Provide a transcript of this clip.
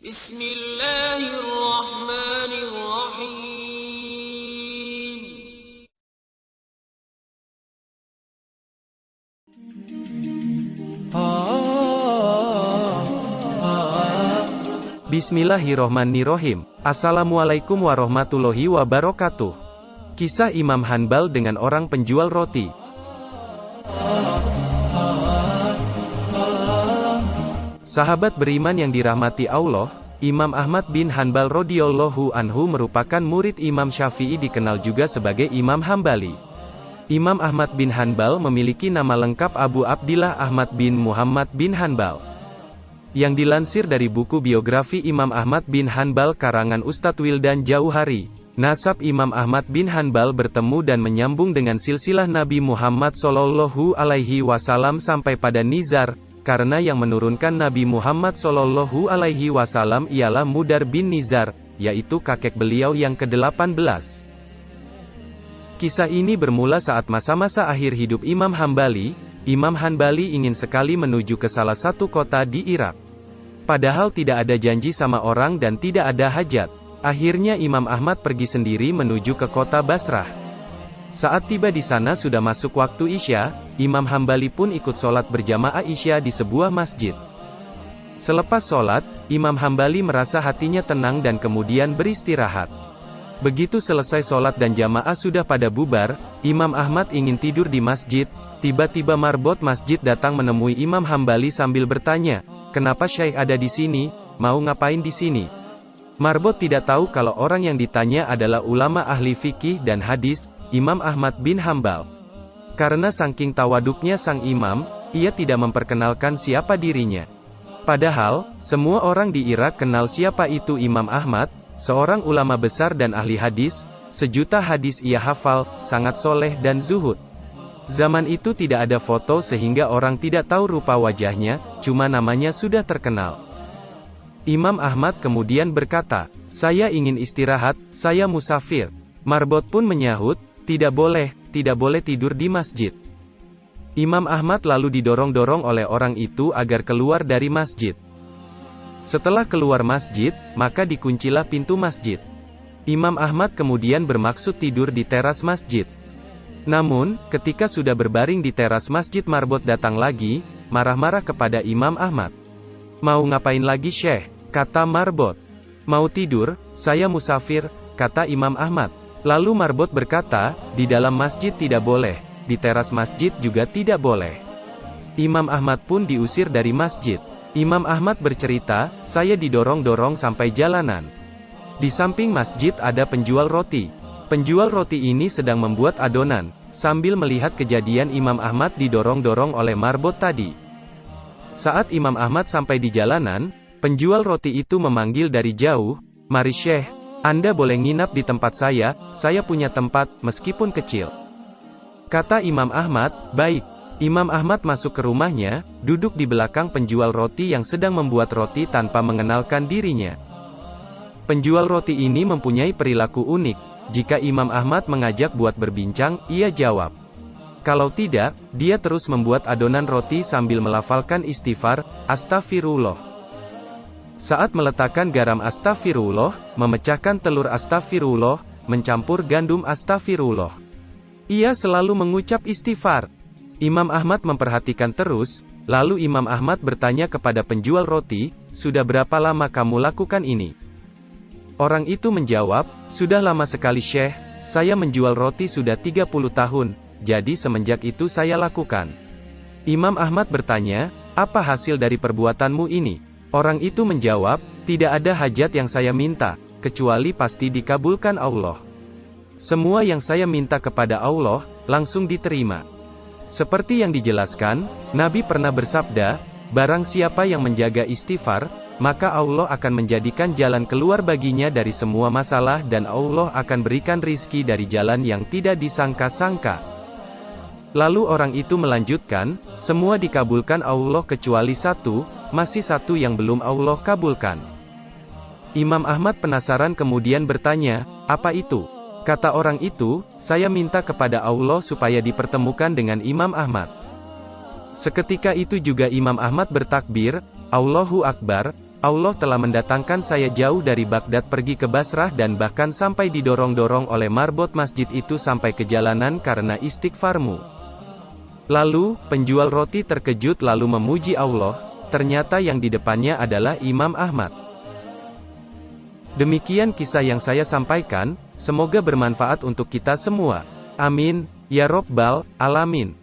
Bismillahirrahmanirrahim. Bismillahirrohmanirrohim. Assalamualaikum warahmatullahi wabarakatuh. Kisah Imam Hanbal dengan orang penjual roti. Sahabat beriman yang dirahmati Allah, Imam Ahmad bin Hanbal radhiyallahu anhu merupakan murid Imam Syafi'i, dikenal juga sebagai Imam Hambali. Imam Ahmad bin Hanbal memiliki nama lengkap Abu Abdillah Ahmad bin Muhammad bin Hanbal. Yang dilansir dari buku biografi Imam Ahmad bin Hanbal karangan Ustadz Wildan Jauhari, nasab Imam Ahmad bin Hanbal bertemu dan menyambung dengan silsilah Nabi Muhammad Shallallahu Alaihi Wasallam sampai pada Nizar, karena yang menurunkan Nabi Muhammad Shallallahu Alaihi Wasallam ialah Mudar bin Nizar, yaitu kakek beliau yang ke-18. Kisah ini bermula saat masa-masa akhir hidup Imam Hambali. Imam Hanbali ingin sekali menuju ke salah satu kota di Irak. Padahal tidak ada janji sama orang dan tidak ada hajat. Akhirnya Imam Ahmad pergi sendiri menuju ke kota Basrah. Saat tiba di sana sudah masuk waktu Isya, Imam Hambali pun ikut sholat berjamaah Isya di sebuah masjid. Selepas sholat, Imam Hambali merasa hatinya tenang dan kemudian beristirahat. Begitu selesai sholat dan jamaah sudah pada bubar, Imam Ahmad ingin tidur di masjid. Tiba-tiba marbot masjid datang menemui Imam Hambali sambil bertanya, "Kenapa Syekh ada di sini? Mau ngapain di sini?" Marbot tidak tahu kalau orang yang ditanya adalah ulama ahli fikih dan hadis, Imam Ahmad bin Hanbal. Karena saking tawaduknya sang imam, ia tidak memperkenalkan siapa dirinya. Padahal, semua orang di Irak kenal siapa itu Imam Ahmad, seorang ulama besar dan ahli hadis, sejuta hadis ia hafal, sangat soleh dan zuhud. Zaman itu tidak ada foto sehingga orang tidak tahu rupa wajahnya, cuma namanya sudah terkenal. Imam Ahmad kemudian berkata, "Saya ingin istirahat, saya musafir." Marbot pun menyahut, tidak boleh tidur di masjid." Imam Ahmad lalu didorong-dorong oleh orang itu agar keluar dari masjid. Setelah keluar masjid, maka dikuncilah pintu masjid. Imam Ahmad kemudian bermaksud tidur di teras masjid. Namun, ketika sudah berbaring di teras masjid, marbot datang lagi, marah-marah kepada Imam Ahmad. "Mau ngapain lagi Syekh?" kata marbot. "Mau tidur, saya musafir," kata Imam Ahmad. Lalu marbot berkata, "Di dalam masjid tidak boleh, di teras masjid juga tidak boleh." Imam Ahmad pun diusir dari masjid. Imam Ahmad bercerita, "Saya didorong-dorong sampai jalanan. Di samping masjid ada penjual roti. Penjual roti ini sedang membuat adonan." Sambil melihat kejadian Imam Ahmad didorong-dorong oleh marbot tadi. Saat Imam Ahmad sampai di jalanan, penjual roti itu memanggil dari jauh, "Mari Syekh, Anda boleh nginap di tempat saya punya tempat, meskipun kecil." Kata Imam Ahmad, "Baik." Imam Ahmad masuk ke rumahnya, duduk di belakang penjual roti yang sedang membuat roti tanpa mengenalkan dirinya. Penjual roti ini mempunyai perilaku unik. Jika Imam Ahmad mengajak buat berbincang, ia jawab. Kalau tidak, dia terus membuat adonan roti sambil melafalkan istighfar, "Astagfirullah." Saat meletakkan garam astagfirullah, memecahkan telur astagfirullah, mencampur gandum astagfirullah. Ia selalu mengucap istighfar. Imam Ahmad memperhatikan terus, lalu Imam Ahmad bertanya kepada penjual roti, "Sudah berapa lama kamu lakukan ini?" Orang itu menjawab, "Sudah lama sekali Syekh, saya menjual roti sudah 30 tahun, jadi semenjak itu saya lakukan." Imam Ahmad bertanya, "Apa hasil dari perbuatanmu ini?" Orang itu menjawab, "Tidak ada hajat yang saya minta, kecuali pasti dikabulkan Allah. Semua yang saya minta kepada Allah, langsung diterima." Seperti yang dijelaskan, Nabi pernah bersabda, "Barang siapa yang menjaga istighfar, maka Allah akan menjadikan jalan keluar baginya dari semua masalah dan Allah akan berikan rizki dari jalan yang tidak disangka-sangka." Lalu orang itu melanjutkan, "Semua dikabulkan Allah kecuali satu, masih satu yang belum Allah kabulkan." Imam Ahmad penasaran kemudian bertanya, "Apa itu?" Kata orang itu, "Saya minta kepada Allah supaya dipertemukan dengan Imam Ahmad." Seketika itu juga Imam Ahmad bertakbir, "Allahu Akbar." Allah telah mendatangkan saya jauh dari Baghdad pergi ke Basrah dan bahkan sampai didorong-dorong oleh marbot masjid itu sampai ke jalanan karena istighfarmu. Lalu, penjual roti terkejut lalu memuji Allah, ternyata yang di depannya adalah Imam Ahmad. Demikian kisah yang saya sampaikan, semoga bermanfaat untuk kita semua. Amin, ya Rabbal Alamin.